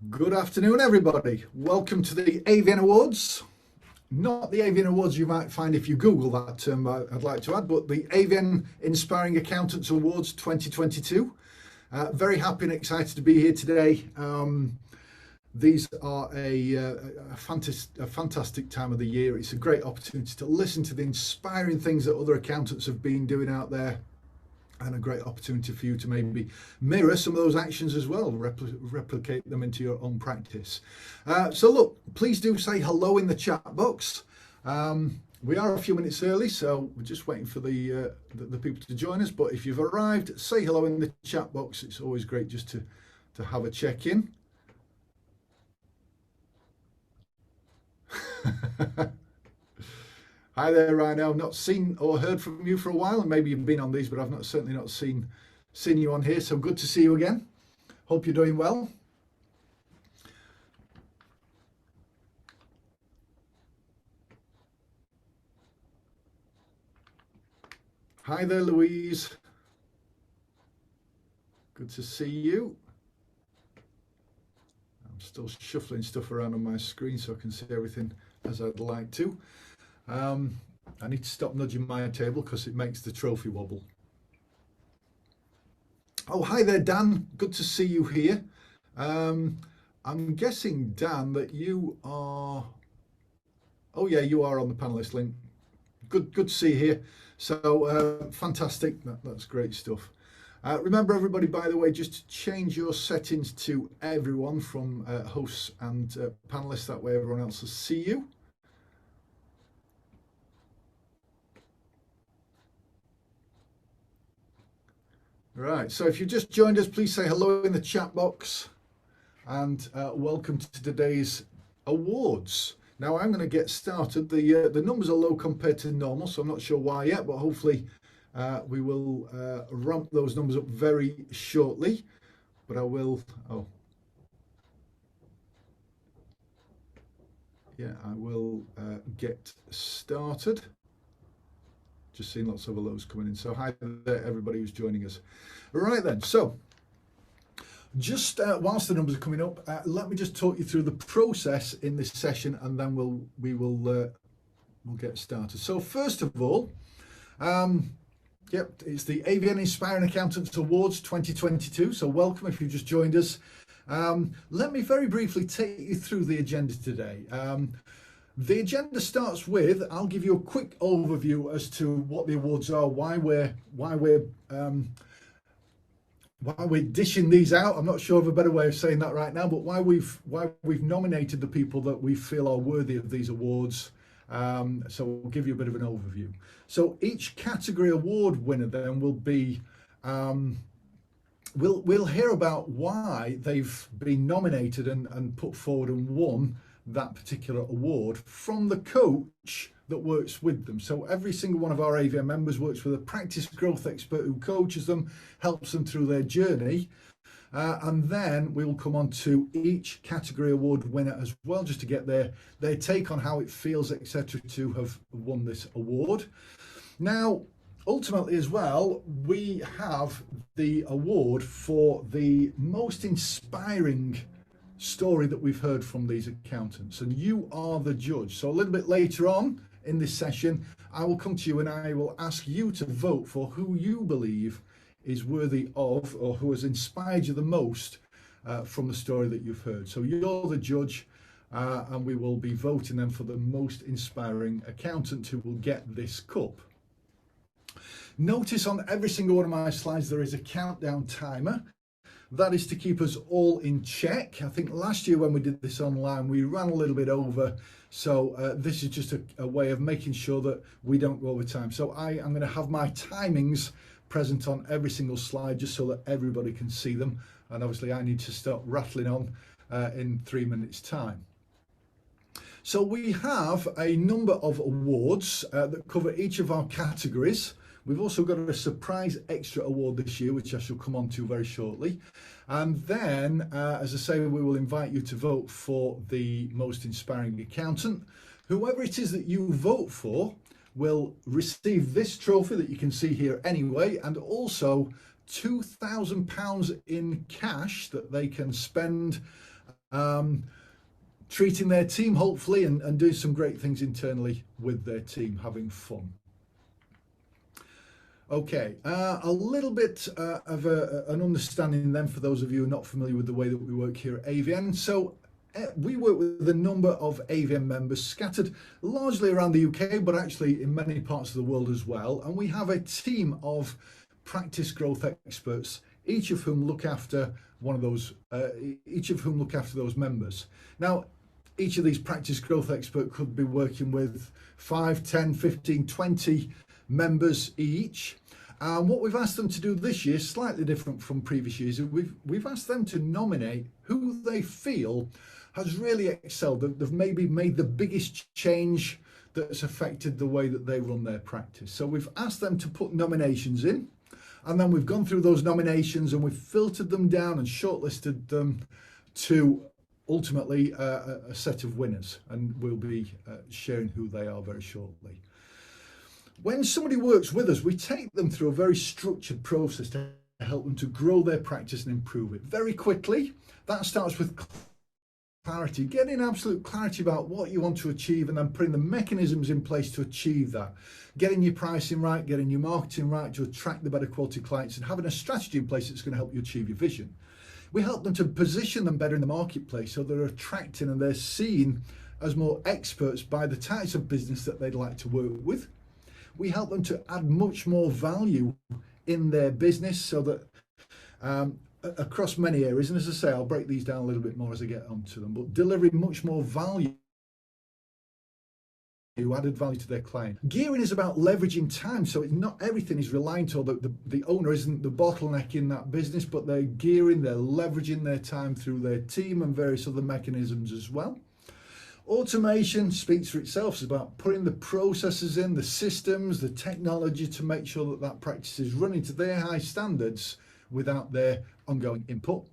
Good afternoon, everybody. Welcome to the AVN Awards. Not the AVN Awards you might find if you Google that term, I'd like to add, but the AVN Inspiring Accountants Awards 2022. Very happy and excited to be here today. These are a fantastic time of the year. It's a great opportunity to listen to the inspiring things that other accountants have been doing out there, and a great opportunity for you to maybe mirror some of those actions as well, replicate them into your own practice. So look, please do say hello in the chat box. We are a few minutes early, so we're just waiting for the people to join us. But if you've arrived, say hello in the chat box. It's always great just to have a check-in. Hi there, Rhino. Not seen or heard from you for a while, and maybe you've been on these, but I've certainly not seen you on here. So good to see you again. Hope you're doing well. Hi there, Louise. Good to see you. I'm still shuffling stuff around on my screen so I can see everything as I'd like to. I need to stop nudging my table because it makes the trophy wobble. Oh, hi there, Dan. Good to see you here. I'm guessing, Dan, that you are... Oh, yeah, you are on the panelist link. Good to see you here. So, fantastic. That's great stuff. Remember, everybody, by the way, just to change your settings to everyone from hosts and panelists. That way everyone else will see you. Right, so if you just joined us, please say hello in the chat box, and welcome to today's awards. Now I'm going to get started. The numbers are low compared to normal, so I'm not sure why yet, but hopefully we will ramp those numbers up very shortly. But I will. Oh, yeah, I will get started. Just seeing lots of hellos coming in. So hi there, everybody who's joining us. Right then, so just whilst the numbers are coming up, let me just talk you through the process in this session, and then we'll get started. So first of all, yep, it's the AVN Inspiring Accountants Awards 2022. So welcome if you've just joined us. Let me very briefly take you through the agenda today. The agenda starts with, I'll give you a quick overview as to what the awards are, why we're dishing these out. I'm not sure of a better way of saying that right now, but why we've nominated the people that we feel are worthy of these awards. So we'll give you a bit of an overview. So each category award winner then will be, we'll hear about why they've been nominated and put forward and won that particular award from the coach that works with them. So every single one of our AVN members works with a practice growth expert who coaches them, helps them through their journey. And then we will come on to each category award winner as well, just to get their take on how it feels, etc., to have won this award. Now, ultimately as well, we have the award for the most inspiring story that we've heard from these accountants, and you are the judge. So a little bit later on in this session, I will come to you and I will ask you to vote for who you believe is worthy of, or who has inspired you the most from the story that you've heard. So you're the judge, and we will be voting then for the most inspiring accountant who will get this cup. Notice on every single one of my slides there is a countdown timer. That is to keep us all in check. I think last year when we did this online, we ran a little bit over. So this is just a way of making sure that we don't go over time. So I am going to have my timings present on every single slide just so that everybody can see them. And obviously I need to start rattling on in 3 minutes time. So we have a number of awards that cover each of our categories. We've also got a surprise extra award this year, which I shall come on to very shortly. And then, as I say, we will invite you to vote for the most inspiring accountant. Whoever it is that you vote for will receive this trophy that you can see here anyway, and also £2,000 in cash that they can spend treating their team hopefully, and doing some great things internally with their team, having fun. Okay, a little bit of an understanding then for those of you who are not familiar with the way that we work here at AVN. So we work with a number of AVN members scattered largely around the UK, but actually in many parts of the world as well. And we have a team of practice growth experts, each of whom look after those members. Now, each of these practice growth experts could be working with 5, 10, 15, 20 members each. And what we've asked them to do this year, slightly different from previous years, we've asked them to nominate who they feel has really excelled. They've maybe made the biggest change that's affected the way that they run their practice. So we've asked them to put nominations in, and then we've gone through those nominations and we've filtered them down and shortlisted them to ultimately a set of winners, and we'll be sharing who they are very shortly. When somebody works with us, we take them through a very structured process to help them to grow their practice and improve it very quickly. That starts with clarity, getting absolute clarity about what you want to achieve, and then putting the mechanisms in place to achieve that. Getting your pricing right, getting your marketing right to attract the better quality clients, and having a strategy in place that's going to help you achieve your vision. We help them to position them better in the marketplace so they're attracting and they're seen as more experts by the types of business that they'd like to work with. We help them to add much more value in their business so that across many areas, and as I say, I'll break these down a little bit more as I get onto them, but delivering much more value, added value to their client. Gearing is about leveraging time, so it's not everything is reliant on the owner isn't the bottleneck in that business, but they're gearing, they're leveraging their time through their team and various other mechanisms as well. Automation speaks for itself. It's about putting the processes in, the systems, the technology to make sure that that practice is running to their high standards without their ongoing input.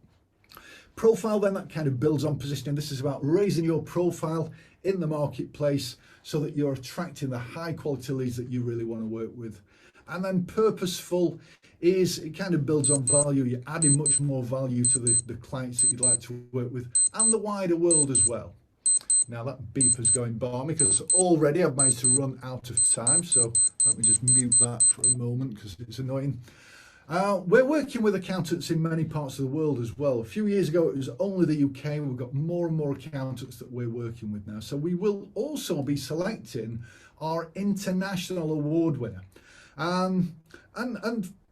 Profile, then, that kind of builds on positioning. This is about raising your profile in the marketplace so that you're attracting the high quality leads that you really want to work with. And then purposeful is, it kind of builds on value. You're adding much more value to the clients that you'd like to work with and the wider world as well. Now that beeper's going balmy because already I've managed to run out of time, so let me just mute that for a moment because it's annoying. We're working with accountants in many parts of the world as well. A few years ago it was only the UK. We've got more and more accountants that we're working with now. So we will also be selecting our international award winner. And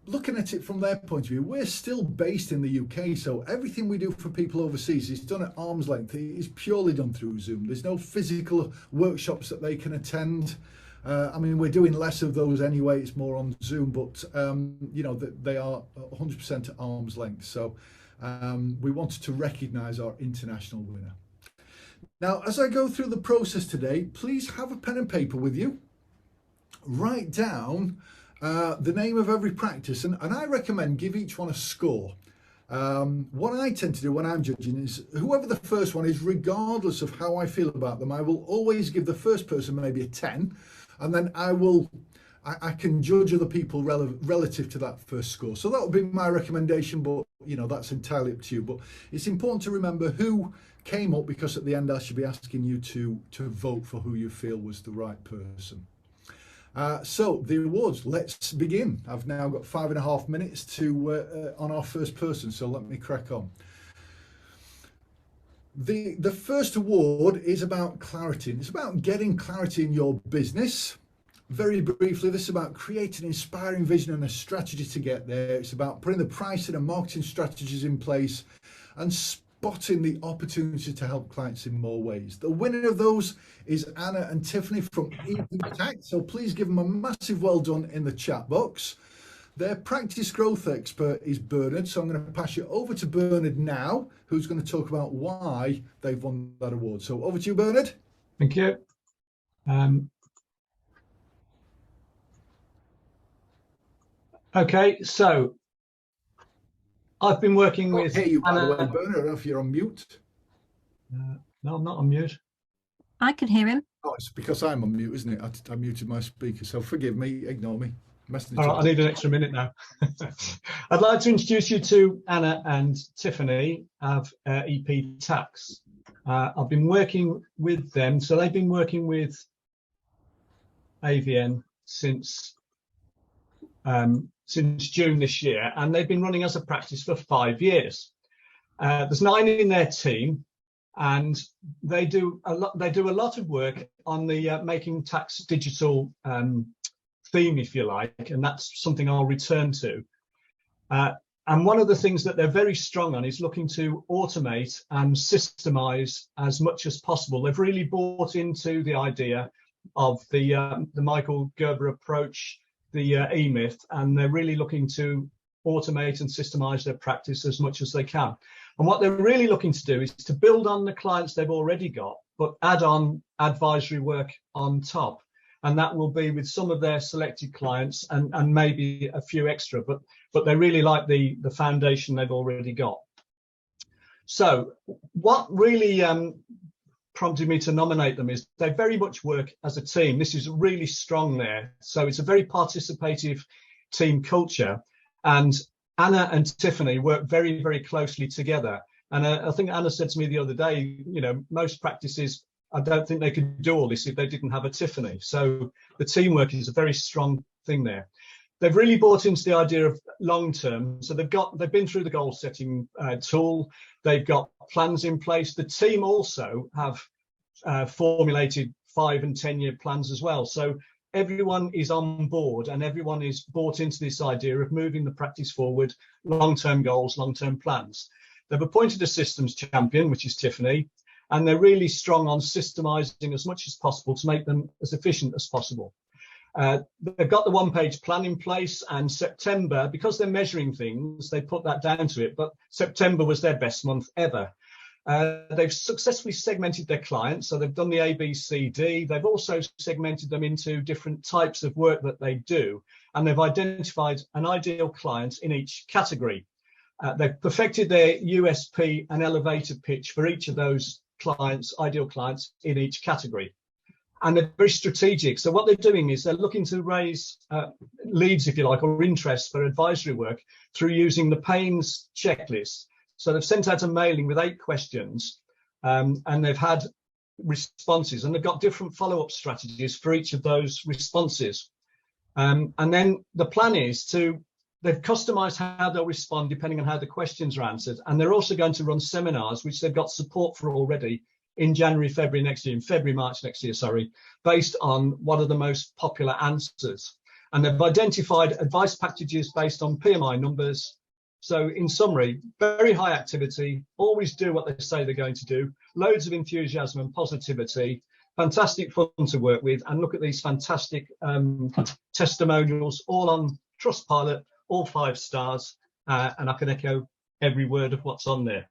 looking at it from their point of view, we're still based in the UK, so everything we do for people overseas is done at arm's length. It is purely done through Zoom. There's no physical workshops that they can attend. I mean, we're doing less of those anyway. It's more on Zoom, but you know, they are 100% at arm's length. So we wanted to recognise our international winner. Now, as I go through the process today, please have a pen and paper with you. Write down the name of every practice, and I recommend give each one a score. What I tend to do when I'm judging is whoever the first one is, regardless of how I feel about them, I will always give the first person maybe a 10, and then I can judge other people relative to that first score. So that would be my recommendation, but you know, that's entirely up to you. But it's important to remember who came up, because at the end I should be asking you to vote for who you feel was the right person. So the awards, let's begin. I've now got 5.5 minutes to on our first person, so let me crack on. The first award is about clarity, and it's about getting clarity in your business. Very briefly, this is about creating an inspiring vision and a strategy to get there. It's about putting the pricing and marketing strategies in place and spotting the opportunity to help clients in more ways. The winner of those is Anna and Tiffany from Tact, so please give them a massive well done in the chat box. Their practice growth expert is Bernard, so I'm going to pass you over to Bernard now, who's going to talk about why they've won that award. So over to you, Bernard. Thank you. Okay, so I've been working with Hey, you, by Anna. the way, Bernard, I don't know if you're on mute. No, I'm not on mute. I can hear him. Oh, it's because I'm on mute, isn't it? I muted my speaker, so forgive me, ignore me. Messing All it right, I up. need an extra minute now. I'd like to introduce you to Anna and Tiffany of EP Tax. I've been working with them, so they've been working with AVN since June this year, and they've been running as a practice for 5 years. There's 9 in their team, and they do a lot of work on the making tax digital theme, if you like, and that's something I'll return to. And one of the things that they're very strong on is looking to automate and systemize as much as possible. They've really bought into the idea of the Michael Gerber approach, the E-Myth, and they're really looking to automate and systemize their practice as much as they can. And what they're really looking to do is to build on the clients they've already got, but add on advisory work on top. And that will be with some of their selected clients and maybe a few extra, but they really like the foundation they've already got. So what really prompted me to nominate them is they very much work as a team. This is really strong there. So it's a very participative team culture. And Anna and Tiffany work very, very closely together. And I think Anna said to me the other day, you know, most practices, I don't think they could do all this if they didn't have a Tiffany. So the teamwork is a very strong thing there. They've really bought into the idea of long term. So they've been through the goal setting tool. They've got plans in place. The team also have formulated 5 and 10 year plans as well. So everyone is on board and everyone is bought into this idea of moving the practice forward, long-term goals, long-term plans. They've appointed a systems champion, which is Tiffany, and they're really strong on systemizing as much as possible to make them as efficient as possible. They've got the one-page plan in place, and September, because they're measuring things, they put that down to it, but September was their best month ever. They've successfully segmented their clients, so they've done the A, B, C, D. They've also segmented them into different types of work that they do, and they've identified an ideal client in each category. They've perfected their USP and elevator pitch for each of those clients, ideal clients in each category. And they're very strategic. So what they're doing is they're looking to raise leads, if you like, or interest for advisory work through using the Paynes checklist. So they've sent out a mailing with 8 questions and they've had responses, and they've got different follow-up strategies for each of those responses. And then the plan is they've customized how they'll respond depending on how the questions are answered. And they're also going to run seminars, which they've got support for already in January, February next year, in February, March next year, sorry, based on what are the most popular answers. And they've identified advice packages based on PMI numbers. So in summary, very high activity, always do what they say they're going to do, loads of enthusiasm and positivity, fantastic fun to work with, and look at these fantastic testimonials, all on Trustpilot, all 5 stars, and I can echo every word of what's on there.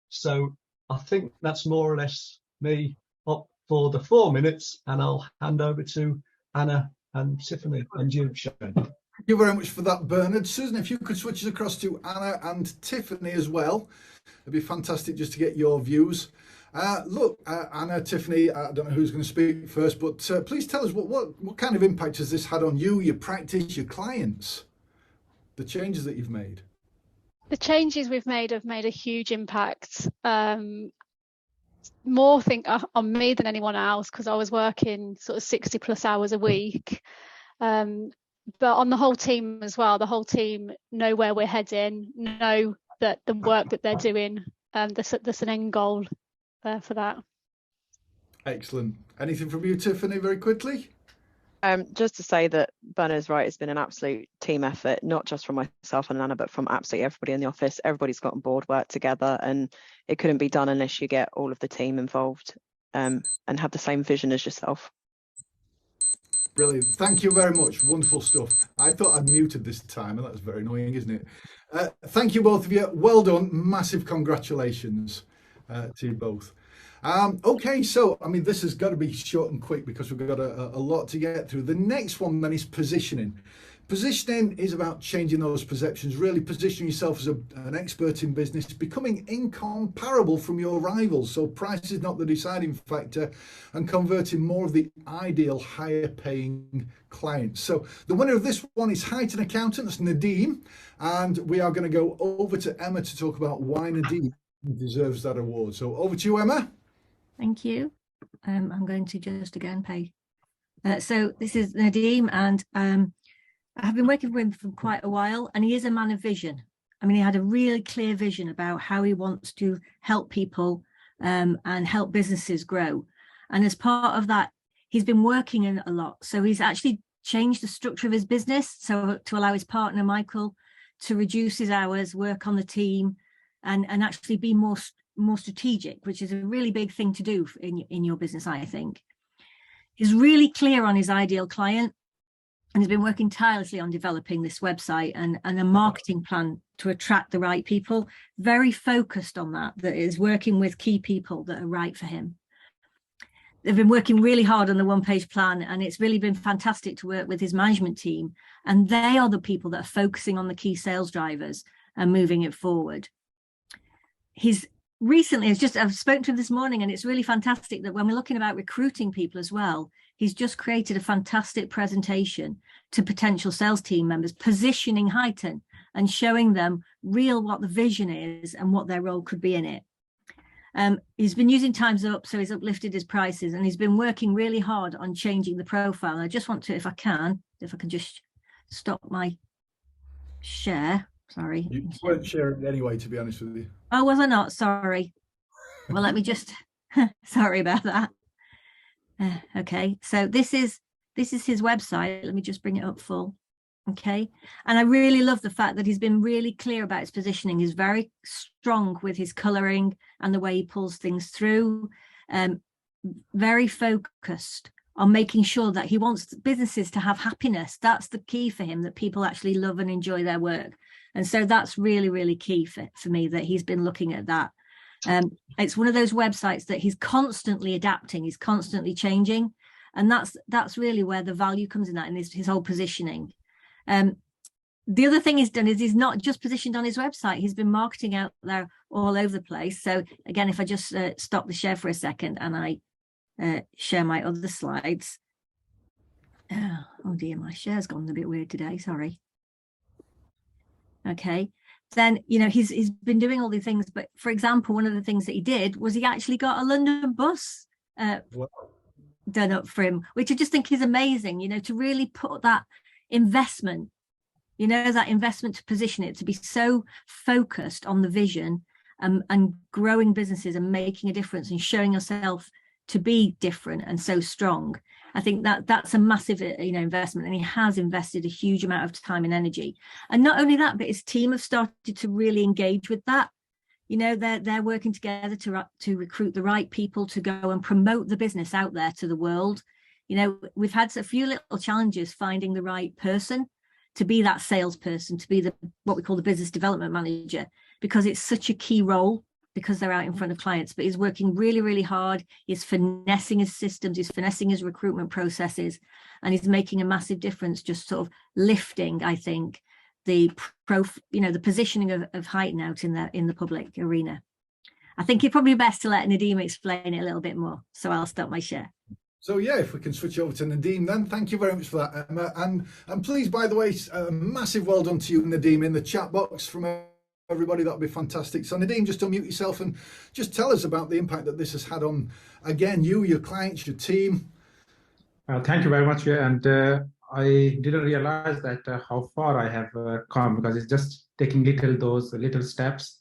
So I think that's more or less me up for the 4 minutes, and I'll hand over to Anna and Tiffany and you, Shane. Thank you very much for that, Bernard. Susan, if you could switch us across to Anna and Tiffany as well, it'd be fantastic just to get your views. Look, Anna, Tiffany, I don't know who's going to speak first, but please tell us what kind of impact has this had on you, your practice, your clients, the changes that you've made? The changes we've made have made a huge impact. More think on me than anyone else, because I was working sort of 60 plus hours a week. But on the whole team as well, the whole team know where we're heading, know that the work that they're doing, there's an end goal for that. Excellent. Anything from you, Tiffany, very quickly? Just to say that Bernard's right, it's been an absolute team effort, not just from myself and Anna, but from absolutely everybody in the office. Everybody's got on board, worked together, and it couldn't be done unless you get all of the team involved and have the same vision as yourself. Brilliant. Thank you very much. Wonderful stuff. I thought I'd muted this time, and that's very annoying, isn't it? Thank you, both of you. Well done. Massive congratulations to you both. Okay, so, I mean, this has got to be short and quick because we've got a lot to get through. The next one then is positioning. Positioning is about changing those perceptions, really positioning yourself as an expert in business, becoming incomparable from your rivals. So price is not the deciding factor, and converting more of the ideal higher paying clients. So the winner of this one is Highton Accountants, Nadeem, and we are going to go over to Emma to talk about why Nadeem deserves that award. So over to you, Emma. Thank you. I'm going to just again pay. So this is Nadeem, and I have been working with him for quite a while, and he is a man of vision. I mean, he had a really clear vision about how he wants to help people and help businesses grow. And as part of that, he's been working in a lot. So he's actually changed the structure of his business so to allow his partner, Michael, to reduce his hours, work on the team, and actually be more strategic, which is a really big thing to do in your business, I think. He's really clear on his ideal client, and has been working tirelessly on developing this website and a marketing plan to attract the right people, very focused on that is working with key people that are right for him. They've been working really hard on the one-page plan, and it's really been fantastic to work with his management team. And they are the people that are focusing on the key sales drivers and moving it forward. I've spoken to him this morning, and it's really fantastic that when we're looking about recruiting people as well, he's just created a fantastic presentation to potential sales team members, positioning Highton and showing them what the vision is and what their role could be in it. He's been using Times Up, so he's uplifted his prices, and he's been working really hard on changing the profile. And I just want to, if I can just stop my share. Sorry. You weren't sharing it anyway, to be honest with you. Oh, was I not? Sorry. Well, let me just, sorry about that. Okay, so this is his website. Let me just bring it up full. Okay, and I really love the fact that he's been really clear about his positioning. He's very strong with his colouring and the way he pulls things through. Very focused on making sure that he wants businesses to have happiness. That's the key for him, that people actually love and enjoy their work. And so that's really, really key for me, that he's been looking at that. It's one of those websites that he's constantly adapting, he's constantly changing. And that's really where the value comes in that, in his whole positioning. The other thing he's done is he's not just positioned on his website, he's been marketing out there all over the place. So again, if I just stop the share for a second and I share my other slides. Oh dear, my share's gone a bit weird today, sorry. Okay, then, he's been doing all these things, but for example, one of the things that he did was he actually got a London bus done up for him, which I just think is amazing, to really put that investment, that investment to position it, to be so focused on the vision and growing businesses and making a difference and showing yourself to be different and so strong. I think that's a massive investment, and he has invested a huge amount of time and energy. And not only that, but his team have started to really engage with that. They're working together to recruit the right people to go and promote the business out there to the world. We've had a few little challenges finding the right person to be that salesperson, to be what we call the business development manager, because it's such a key role, because they're out in front of clients. But he's working really, really hard. He's finessing his systems, he's finessing his recruitment processes, and he's making a massive difference, just sort of lifting, I think, the positioning of Highton out in the public arena. I think it's probably best to let Nadeem explain it a little bit more. So I'll stop my share. So yeah, if we can switch over to Nadeem then. Thank you very much for that, Emma. And please, by the way, a massive well done to you, Nadeem, in the chat box from everybody. That'd be fantastic. So Nadeem, just unmute yourself and just tell us about the impact that this has had on, again, you, your clients, your team. Thank you very much. And I didn't realize that how far I have come, because it's just taking those little steps.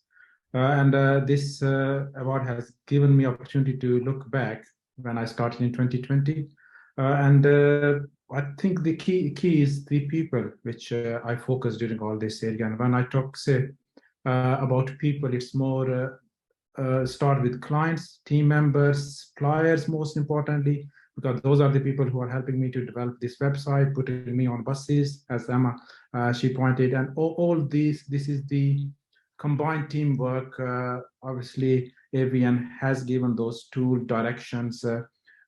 This award has given me opportunity to look back when I started in 2020. I think the key is the people, which I focus during all this area. And when I talk, about people, it's more start with clients, team members, suppliers, most importantly, because those are the people who are helping me to develop this website, putting me on buses, as Emma, she pointed, and all this is the combined teamwork. Obviously, AVN has given those tool directions,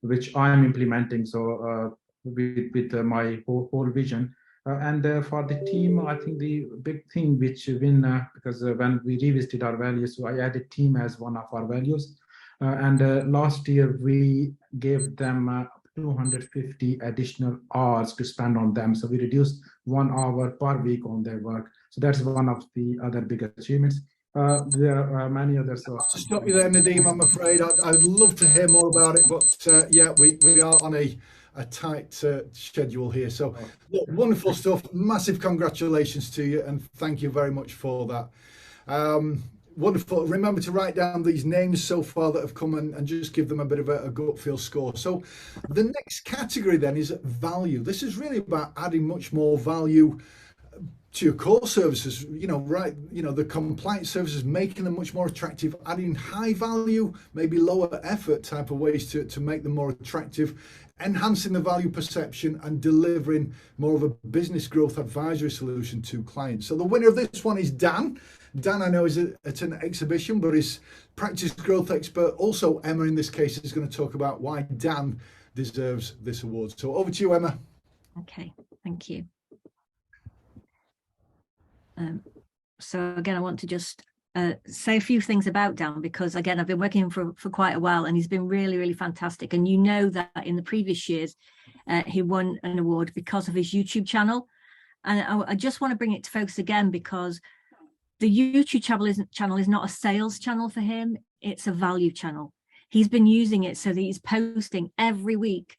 which I am implementing. So with my whole vision, For the team, I think the big thing which been, because when we revisited our values, so I added team as one of our values. Last year, we gave them 250 additional hours to spend on them. So we reduced 1 hour per week on their work. So that's one of the other big achievements. There are many others. So to stop you there, Nadeem, I'm afraid I'd love to hear more about it, but yeah, we are on a tight schedule here. So look, wonderful stuff. Massive congratulations to you, and thank you very much for that. Wonderful. Remember to write down these names so far that have come and just give them a bit of a gut feel score. So the next category then is value. This is really about adding much more value to your core services, the compliance services, making them much more attractive, adding high value, maybe lower effort type of ways to make them more attractive, enhancing the value perception and delivering more of a business growth advisory solution to clients. So the winner of this one is Dan. Dan, I know, is at an exhibition, but is practice growth expert. Also, Emma, in this case, is going to talk about why Dan deserves this award. So over to you, Emma. Okay, thank you. So again, I want to just say a few things about Dan, because again, I've been working for quite a while, and he's been really, really fantastic. And you know that in the previous years, he won an award because of his YouTube channel. And I just want to bring it to focus again, because the YouTube channel is not a sales channel for him. It's a value channel. He's been using it so that he's posting every week,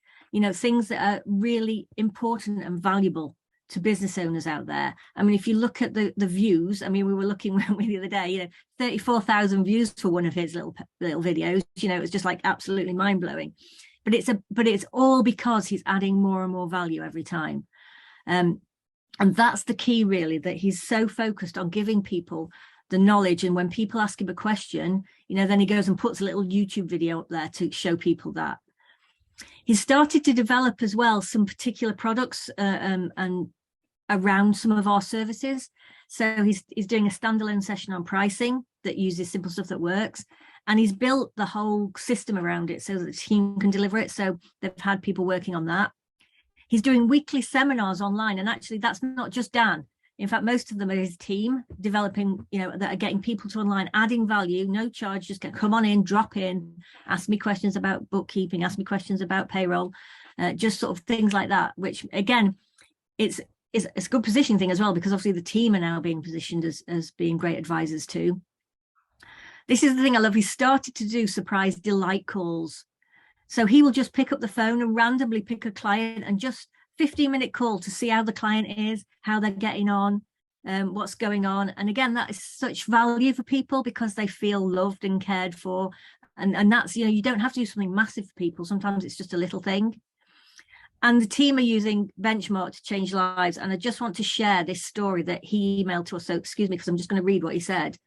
things that are really important and valuable to business owners out there. I mean, if you look at the views, I mean, we were looking the other day, 34,000 views for one of his little videos. It was just like absolutely mind blowing. But it's all because he's adding more and more value every time. And that's the key, really, that he's so focused on giving people the knowledge. And when people ask him a question, then he goes and puts a little YouTube video up there to show people that. He's started to develop as well some particular products and around some of our services. So he's doing a standalone session on pricing that uses simple stuff that works. And he's built the whole system around it so that the team can deliver it. So they've had people working on that. He's doing weekly seminars online, and actually that's not just Dan. In fact, most of them are his team developing, that are getting people to online, adding value, no charge, just come on in, drop in, ask me questions about bookkeeping, ask me questions about payroll, just sort of things like that, which again, it's a good positioning thing as well, because obviously the team are now being positioned as being great advisors too. This is the thing I love. He started to do surprise delight calls. So he will just pick up the phone and randomly pick a client and just 15-minute call to see how the client is, how they're getting on, what's going on. And again, that is such value for people because they feel loved and cared for. And that's, you don't have to do something massive for people. Sometimes it's just a little thing. And the team are using Benchmark to change lives. And I just want to share this story that he emailed to us. So excuse me, because I'm just going to read what he said.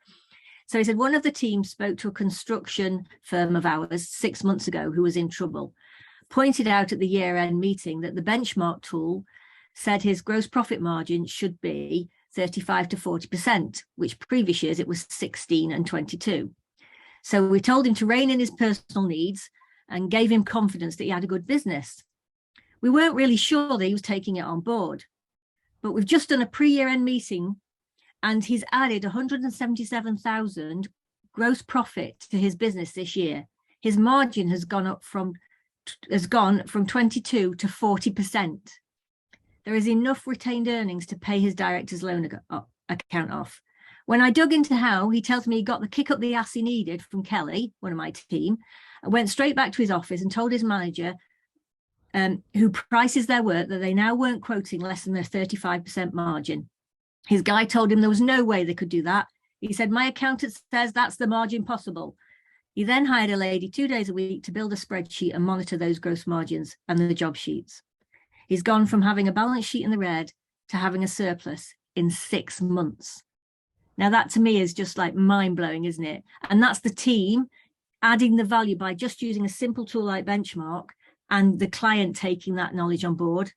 So he said, one of the team spoke to a construction firm of ours 6 months ago who was in trouble, pointed out at the year-end meeting that the Benchmark tool said his gross profit margin should be 35 to 40%, which previous years it was 16 and 22. So we told him to rein in his personal needs and gave him confidence that he had a good business. We weren't really sure that he was taking it on board, but we've just done a pre-year-end meeting and he's added 177,000 gross profit to his business this year. His margin has gone from 22 to 40%. There is enough retained earnings to pay his director's loan account off. When I dug into how, he tells me he got the kick up the ass he needed from Kelly, one of my team, and went straight back to his office and told his manager, who prices their work, that they now weren't quoting less than their 35% margin. His guy told him there was no way they could do that. He said, my accountant says that's the margin possible. He then hired a lady 2 days a week to build a spreadsheet and monitor those gross margins and the job sheets. He's gone from having a balance sheet in the red to having a surplus in 6 months. Now that to me is just like mind-blowing, isn't it? And that's the team adding the value by just using a simple tool like Benchmark and the client taking that knowledge on board.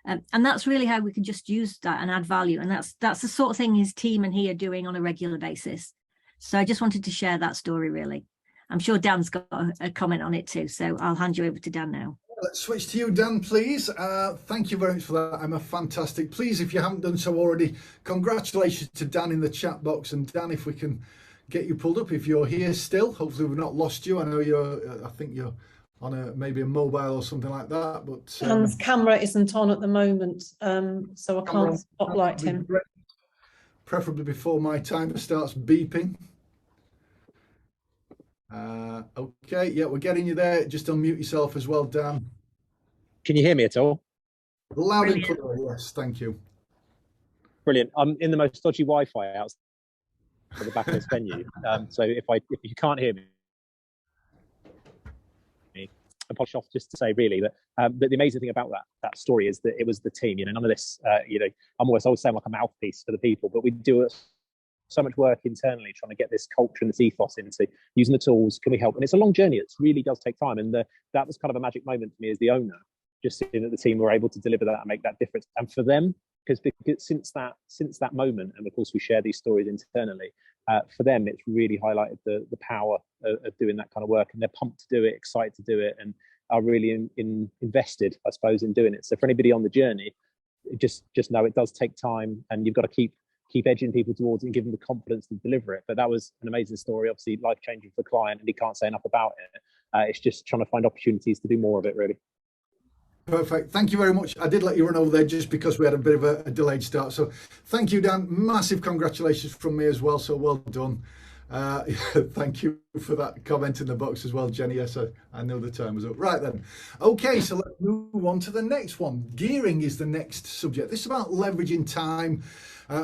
And that's really how we can just use that and add value. And that's the sort of thing his team and he are doing on a regular basis. So I just wanted to share that story, really. I'm sure Dan's got a comment on it too. So I'll hand you over to Dan now. Let's switch to you, Dan, please. Thank you very much for that, Emma. Fantastic. Please, if you haven't done so already, congratulations to Dan in the chat box. And Dan, if we can get you pulled up, if you're here still, hopefully we've not lost you. I know I think you're on maybe a mobile or something like that. But Dan's camera isn't on at the moment, so I can't spotlight him. Preferably before my timer starts beeping. Okay, yeah, we're getting you there. Just unmute yourself as well, Dan. Can you hear me at all? Loud and clear, yes, thank you. Brilliant. I'm in the most dodgy Wi-Fi outside the back of this venue. So if you can't hear me, I'll polish off just to say really that the amazing thing about that story is that it was the team. None of this. I'm always saying like a mouthpiece for the people, but we do so much work internally trying to get this culture and this ethos into using the tools. Can we help? And it's a long journey. It really does take time. And that was kind of a magic moment for me as the owner, just seeing that the team were able to deliver that and make that difference. And for them, because since that moment, and of course we share these stories internally, for them it's really highlighted the power of doing that kind of work, and they're pumped to do it, excited to do it, and are really invested, I suppose, in doing it. So for anybody on the journey, just know it does take time, and you've got to keep edging people towards it and give them the confidence to deliver it. But that was an amazing story, obviously life-changing for the client, and he can't say enough about it. It's just trying to find opportunities to do more of it, really. Perfect. Thank you very much. I did let you run over there just because we had a bit of a delayed start. So thank you, Dan. Massive congratulations from me as well. So well done. Thank you for that comment in the box as well, Jenny. Yes, I know the time was up. Right then. Okay, so let's move on to the next one. Gearing is the next subject. This is about leveraging time.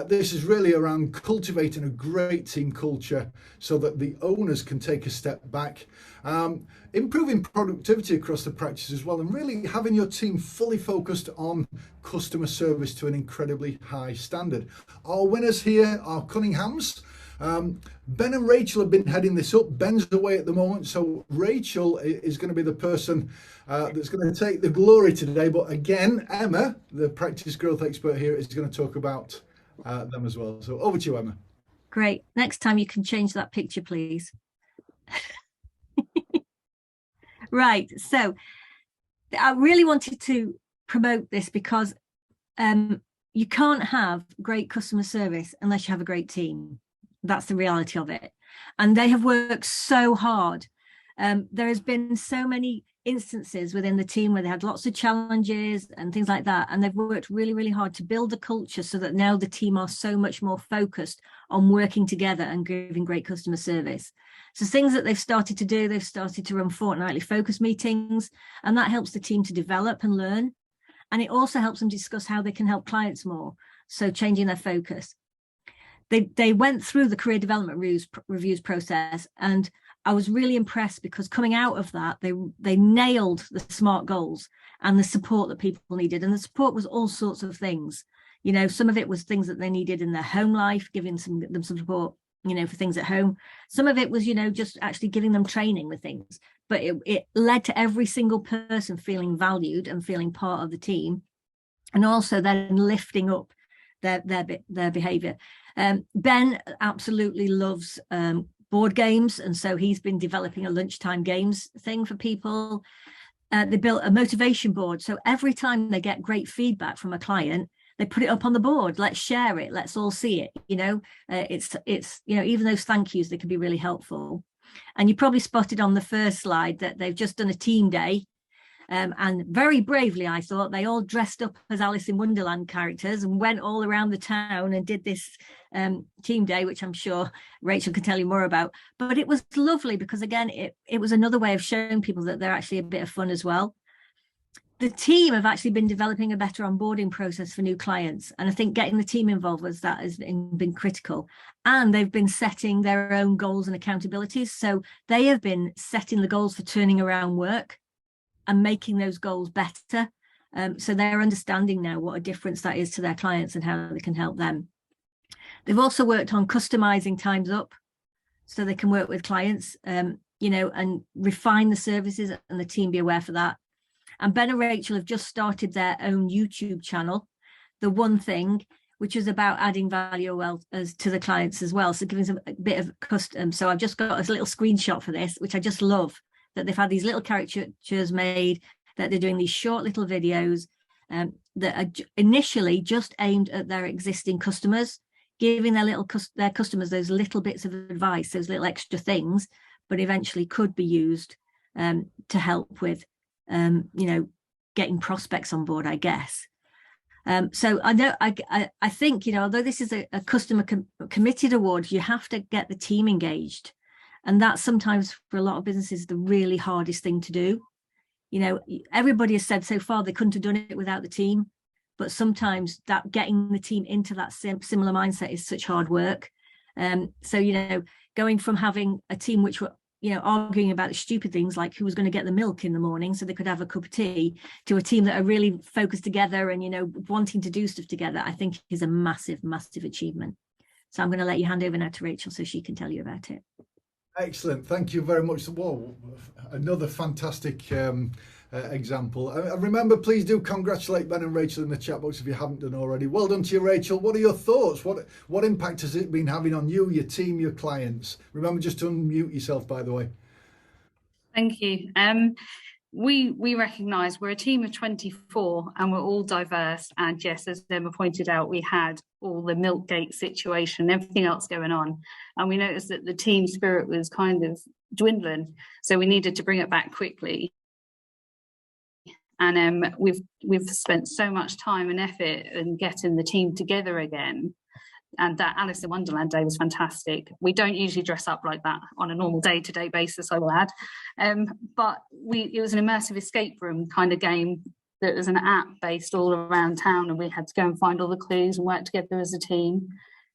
This is really around cultivating a great team culture so that the owners can take a step back, improving productivity across the practice as well, and really having your team fully focused on customer service to an incredibly high standard. Our winners here are Cunninghams. Ben and Rachel have been heading this up. Ben's away at the moment, so Rachel is going to be the person that's going to take the glory today. But again, Emma, the practice growth expert here, is going to talk about them as well. So over to you, Emma. Great. Next time you can change that picture, please. Right. So I really wanted to promote this because you can't have great customer service unless you have a great team. That's the reality of it. And they have worked so hard. There has been so many instances within the team where they had lots of challenges and things like that. And they've worked really, really hard to build the culture so that now the team are so much more focused on working together and giving great customer service. So things that they've started to do, they've started to run fortnightly focus meetings, and that helps the team to develop and learn. And it also helps them discuss how they can help clients more. So changing their focus. They went through the career development reviews process, and I was really impressed because coming out of that, they nailed the SMART goals and the support that people needed. And the support was all sorts of things. Some of it was things that they needed in their home life, giving them some support, for things at home. Some of it was, just actually giving them training with things. But it led to every single person feeling valued and feeling part of the team, and also then lifting up their behavior. Ben absolutely loves board games, and so he's been developing a lunchtime games thing for people. They built a motivation board, so every time they get great feedback from a client, they put it up on the board. Let's share it, let's all see it. It's even those thank yous, they can be really helpful. And you probably spotted on the first slide that they've just done a team day. And very bravely, I thought, they all dressed up as Alice in Wonderland characters and went all around the town and did this team day, which I'm sure Rachel can tell you more about. But it was lovely because, again, it was another way of showing people that they're actually a bit of fun as well. The team have actually been developing a better onboarding process for new clients. And I think getting the team involved with that has been critical. And they've been setting their own goals and accountabilities. So they have been setting the goals for turning around work and making those goals better. So they're understanding now what a difference that is to their clients and how they can help them. They've also worked on customizing times up so they can work with clients, and refine the services, and the team be aware for that. And Ben and Rachel have just started their own YouTube channel, The One Thing, which is about adding value to the clients as well. So giving them a bit of custom. So I've just got a little screenshot for this, which I just love, that they've had these little caricatures made. that they're doing these short little videos that are initially just aimed at their existing customers, giving their customers those little bits of advice, those little extra things, but eventually could be used to help with, getting prospects on board, I guess. So I think, although this is a customer committed award, you have to get the team engaged. And that's sometimes for a lot of businesses the really hardest thing to do. Everybody has said so far they couldn't have done it without the team, but sometimes that getting the team into that similar mindset is such hard work. So, going from having a team which were, arguing about stupid things like who was going to get the milk in the morning so they could have a cup of tea, to a team that are really focused together and, wanting to do stuff together, I think is a massive, massive achievement. So I'm going to let you hand over now to Rachel so she can tell you about it. Excellent. Thank you very much. Whoa, another fantastic example. And remember, please do congratulate Ben and Rachel in the chat box if you haven't done already. Well done to you, Rachel. What are your thoughts? What impact has it been having on you, your team, your clients? Remember just to unmute yourself, by the way. Thank you. We recognise we're a team of 24 and we're all diverse. And yes, as Emma pointed out, we had all the Milkgate situation, everything else going on. And we noticed that the team spirit was kind of dwindling. So we needed to bring it back quickly. And we've spent so much time and effort in getting the team together again. And that Alice in Wonderland day was fantastic. We don't usually dress up like that on a normal day-to-day basis, I will add. But it was an immersive escape room kind of game that was an app based all around town, and we had to go and find all the clues and work together as a team.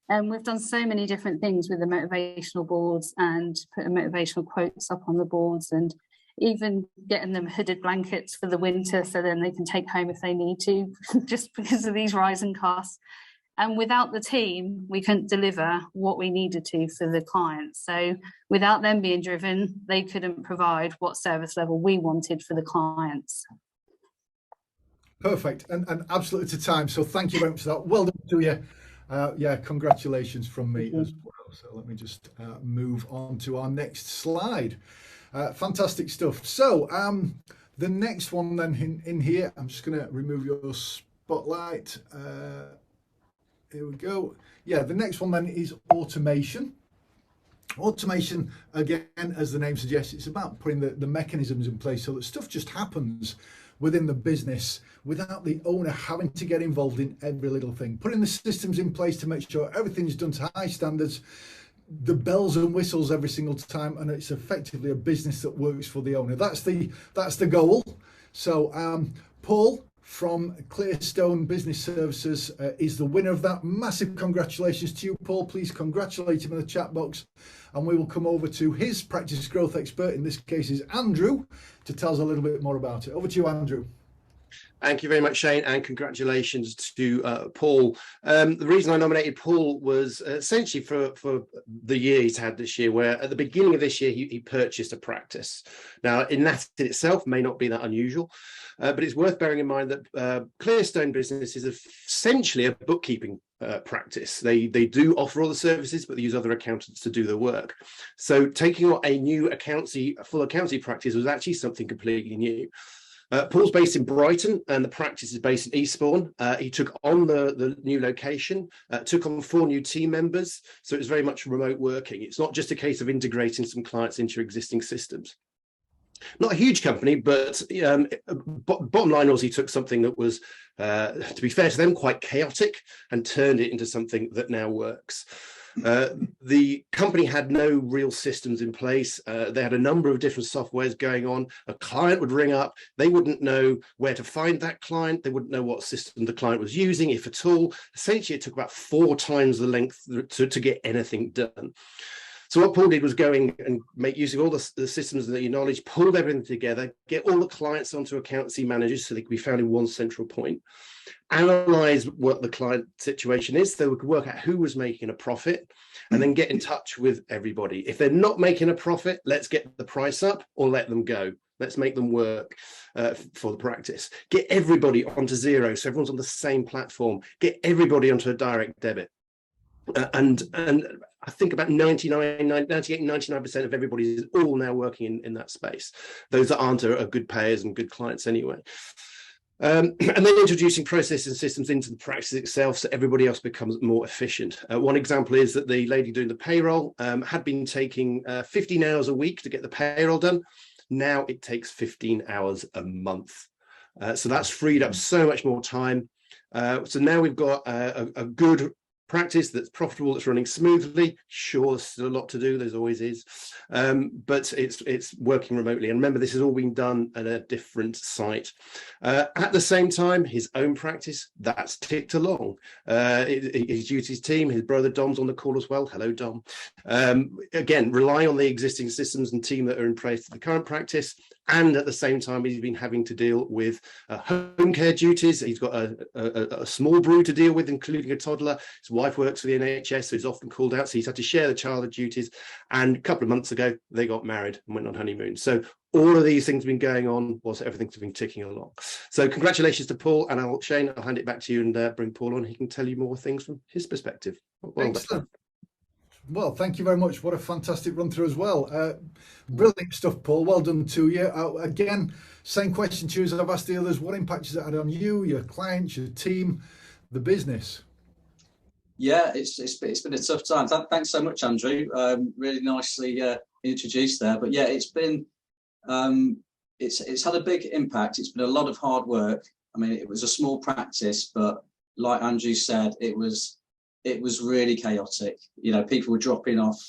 And we've done so many different things with the motivational boards and putting motivational quotes up on the boards, and even getting them hooded blankets for the winter so then they can take home if they need to, just because of these rising costs. And without the team, we couldn't deliver what we needed to for the clients. So without them being driven, they couldn't provide what service level we wanted for the clients. Perfect, and absolutely to time. So thank you very much for that. Well done to you. Congratulations from me as well. So let me just move on to our next slide. Fantastic stuff. So the next one then in here, I'm just going to remove your spotlight. Here we go. Yeah, the next one then is automation. Automation, again, as the name suggests, it's about putting the mechanisms in place so that stuff just happens within the business without the owner having to get involved in every little thing. Putting the systems in place to make sure everything's done to high standards, the bells and whistles every single time, and it's effectively a business that works for the owner. That's the goal. So Paul from Clearstone Business Services is the winner of that. Massive congratulations to you, Paul. Please congratulate him in the chat box, and we will come over to his practice growth expert, in this case is Andrew, to tell us a little bit more about it. Over to you, Andrew. Thank you very much, Shane, and congratulations to Paul. The reason I nominated Paul was essentially for the year he's had this year, where at the beginning of this year, he purchased a practice. Now, in that in itself may not be that unusual, but it's worth bearing in mind that Clearstone Business is essentially a bookkeeping practice. They do offer all the services, but they use other accountants to do the work. So taking on a new full accountancy practice was actually something completely new. Paul's based in Brighton and the practice is based in Eastbourne. He took on the new location, took on 4 new team members. So it was very much remote working. It's not just a case of integrating some clients into existing systems. Not a huge company, but bottom line was he took something that was, to be fair to them, quite chaotic and turned it into something that now works. The company had no real systems in place. They had a number of different softwares going on. A client would ring up. They wouldn't know where to find that client. They wouldn't know what system the client was using, if at all. Essentially, it took about 4 times the length to get anything done. So what Paul did was going and make use of all the systems that he knowledge, pulled everything together, get all the clients onto accountancy managers so they could be found in one central point, analyze what the client situation is so we could work out who was making a profit, and then get in touch with everybody. If they're not making a profit, let's get the price up or let them go. Let's make them work for the practice. Get everybody onto Xero so everyone's on the same platform. Get everybody onto a direct debit. And I think about 98, 99% of everybody is all now working in that space. Those that aren't are good payers and good clients anyway. And then introducing processes and systems into the practice itself so everybody else becomes more efficient. One example is that the lady doing the payroll had been taking 15 hours a week to get the payroll done. Now it takes 15 hours a month. So that's freed up so much more time. So now we've got a good practice that's profitable, that's running smoothly. Sure, there's still a lot to do, there's always is, but it's working remotely. And remember, this has all been done at a different site. At the same time, his own practice, that's ticked along. His duties team, his brother Dom's on the call as well. Hello, Dom. Again, rely on the existing systems and team that are in place for the current practice. And at the same time, he's been having to deal with home care duties. He's got a small brew to deal with, including a toddler. His wife works for the NHS, so he's often called out. So he's had to share the child duties. And a couple of months ago, they got married and went on honeymoon. So all of these things have been going on whilst everything's been ticking along. So congratulations to Paul. And Shane, I'll hand it back to you and bring Paul on. He can tell you more things from his perspective. Well, excellent. Well, thank you very much. What a fantastic run through as well. Brilliant stuff, Paul. Well done to you. Again, same question to you as I've asked the others. What impact has it had on you, your clients, your team, the business? Yeah, it's been a tough time. Thanks so much, Andrew. Really nicely introduced there. But yeah, it's been it's had a big impact. It's been a lot of hard work. I mean, it was a small practice, but like Andrew said, it was really chaotic. You know, people were dropping off,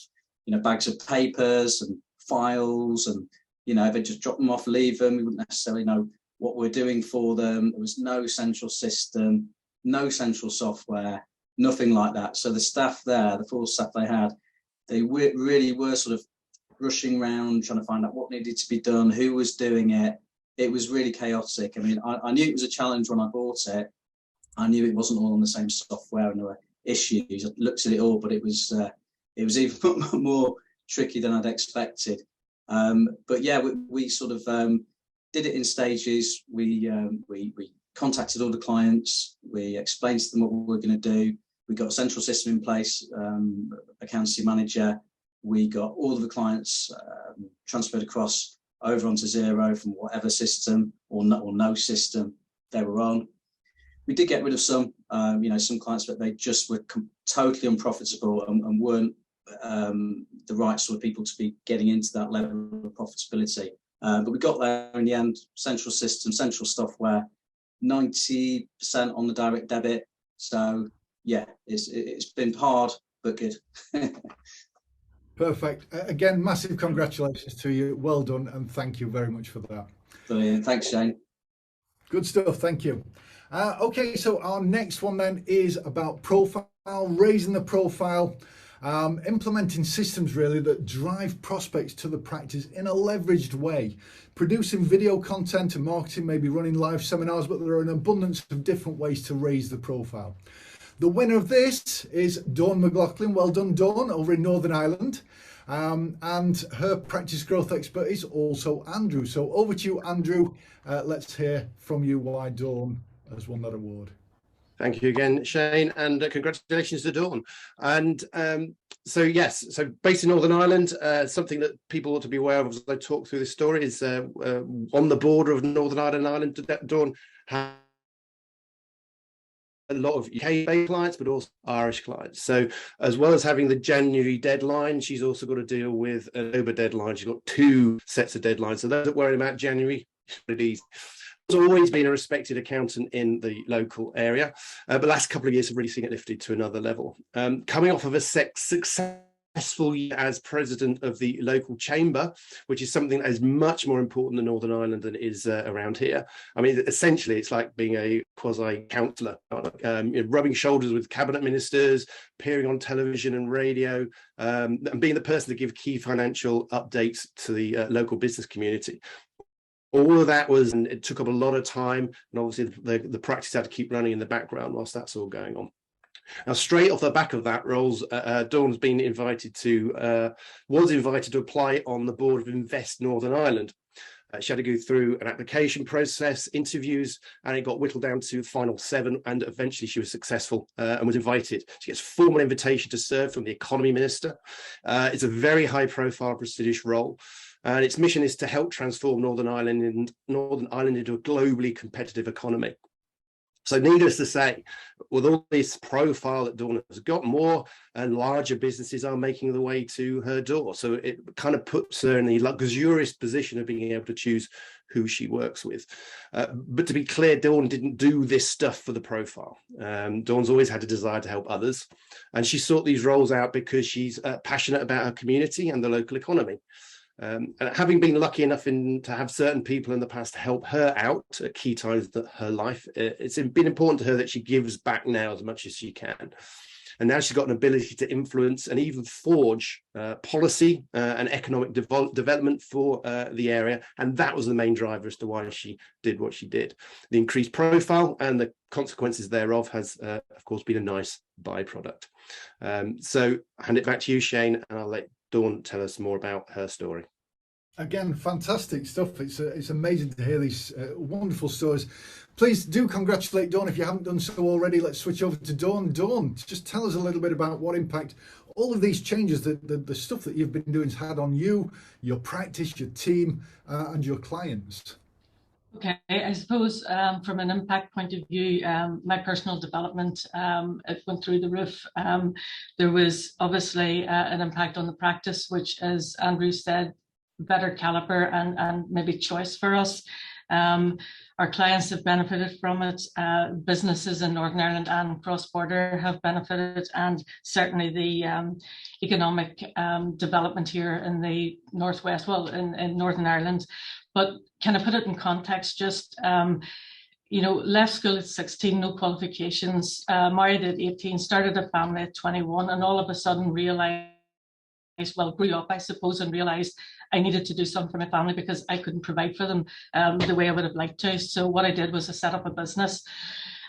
bags of papers and files, and if they just drop them off, leave them. We wouldn't necessarily know what we're doing for them. There was no central system, no central software, nothing like that. So the staff there, the 4 staff they had, they really were sort of rushing around trying to find out what needed to be done, who was doing it. It was really chaotic. I mean, I knew it was a challenge when I bought it. I knew it wasn't all on the same software and there were issues. I looked at it all, but it was even more tricky than I'd expected. But yeah, we sort of did it in stages. We contacted all the clients. We explained to them what we were going to do. We got a central system in place, accountancy manager. We got all of the clients transferred across over onto Xero from whatever system or no system they were on. We did get rid of some clients, but they just were totally unprofitable and weren't the right sort of people to be getting into that level of profitability. But we got there in the end. Central system, central software, 90% on the direct debit. So yeah, it's been hard but good. Perfect. Again, massive congratulations to you. Well done, and thank you very much for that. Brilliant. Thanks, Shane. Good stuff. Thank you. Okay, so our next one then is about profile, raising the profile, implementing systems really that drive prospects to the practice in a leveraged way, producing video content and marketing, maybe running live seminars, but there are an abundance of different ways to raise the profile. The winner of this is Dawn McLaughlin. Well done, Dawn, over in Northern Ireland. And her practice growth expert is also Andrew. So over to you, Andrew. Let's hear from you why Dawn has won that award. Thank you again, Shane, and congratulations to Dawn. And so based in Northern Ireland, something that people ought to be aware of as I talk through this story is on the border of Northern Ireland, Dawn has a lot of UK-based clients, but also Irish clients. So as well as having the January deadline, she's also got to deal with an October deadline. She's got 2 sets of deadlines. So those that worry about January, it is. Has always been a respected accountant in the local area, but the last couple of years have really seen it lifted to another level. Coming off of a successful year as president of the local chamber, which is something that is much more important in Northern Ireland than it is around here. I mean, essentially, it's like being a quasi-councillor, rubbing shoulders with cabinet ministers, appearing on television and radio, and being the person to give key financial updates to the local business community. All of that it took up a lot of time, and obviously the practice had to keep running in the background whilst that's all going on. Now, straight off the back of that, Dawn's been was invited to apply on the board of Invest Northern Ireland. She had to go through an application process, interviews, and it got whittled down to the final 7, and eventually she was successful and was invited. She gets a formal invitation to serve from the economy minister. It's a very high profile, prestigious role. And its mission is to help transform Northern Ireland into a globally competitive economy. So needless to say, with all this profile that Dawn has got, more and larger businesses are making their way to her door. So it kind of puts her in the luxurious position of being able to choose who she works with. But to be clear, Dawn didn't do this stuff for the profile. Dawn's always had a desire to help others. And she sought these roles out because she's passionate about her community and the local economy. And having been lucky enough to have certain people in the past help her out at key times of her life, it's been important to her that she gives back now as much as she can. And now she's got an ability to influence and even forge policy and economic development for the area. And that was the main driver as to why she did what she did. The increased profile and the consequences thereof has, of course, been a nice byproduct. So I'll hand it back to you, Shane, and I'll let Dawn tell us more about her story. Again, fantastic stuff. It's amazing to hear these wonderful stories. Please do congratulate Dawn if you haven't done so already. Let's switch over to Dawn. Dawn, just tell us a little bit about what impact all of these changes, the stuff that you've been doing, has had on you, your practice, your team, and your clients. Okay, I suppose from an impact point of view, my personal development, it went through the roof. There was obviously an impact on the practice, which, as Andrew said, better caliber and maybe choice for us. Our clients have benefited from it. Businesses in Northern Ireland and cross-border have benefited, and certainly the economic development here in the Northwest, well, in Northern Ireland. But can I put it in context? Just, left school at 16, no qualifications, married at 18, started a family at 21, and all of a sudden realized, grew up, I suppose, and realized I needed to do something for my family because I couldn't provide for them the way I would have liked to. So what I did was I set up a business,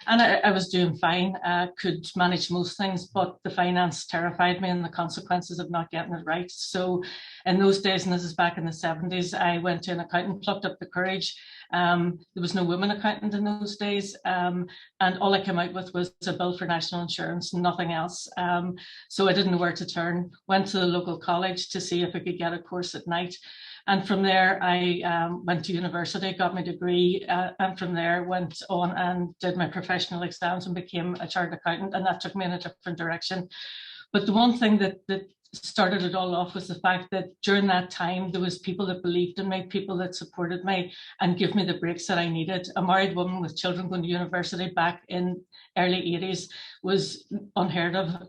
and I was doing fine, could manage most things, but the finance terrified me and the consequences of not getting it right. So in those days, and this is back in the 70s, I went to an accountant, plucked up the courage. There was no woman accountant in those days, and all I came out with was a bill for national insurance, nothing else. So I didn't know where to turn. Went to the local college to see if I could get a course at night. And from there, I went to university, got my degree, and from there went on and did my professional exams and became a chartered accountant, and that took me in a different direction. But the one thing that started it all off was the fact that during that time, there was people that believed in me, people that supported me and give me the breaks that I needed. A married woman with children going to university back in early 80s was unheard of.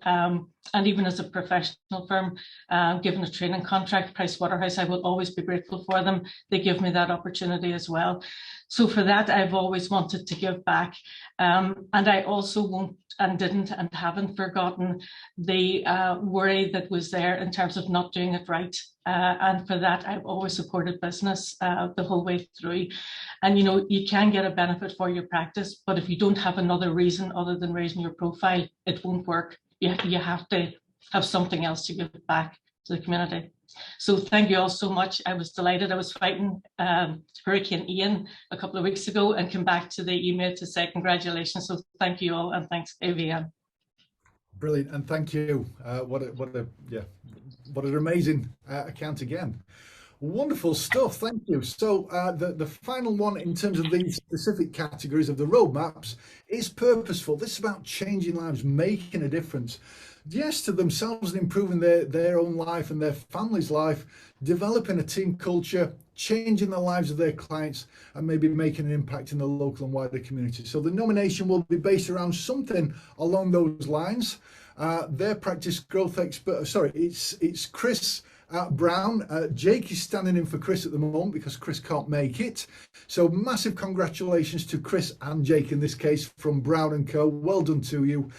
And even as a professional firm, given a training contract, Pricewaterhouse, I will always be grateful for them. They give me that opportunity as well. So for that, I've always wanted to give back. And I also won't and didn't and haven't forgotten the worry that was there in terms of not doing it right. And for that, I've always supported business the whole way through. And, you can get a benefit for your practice, but if you don't have another reason other than raising your profile, it won't work. You have to have something else to give back to the community. So thank you all so much. I was delighted. I was fighting Hurricane Ian a couple of weeks ago and came back to the email to say congratulations. So thank you all, and thanks AVN. Brilliant, and thank you. What an amazing account again. Wonderful stuff. Thank you. So the final one in terms of these specific categories of the roadmaps is purposeful. This is about changing lives, making a difference. Yes, to themselves and improving their own life and their family's life, developing a team culture, changing the lives of their clients, and maybe making an impact in the local and wider community. So the nomination will be based around something along those lines. Their practice growth expert, it's Chris Brown. Jake is standing in for Chris at the moment because Chris can't make it. So massive congratulations to Chris and Jake in this case from Brown & Co. Well done to you.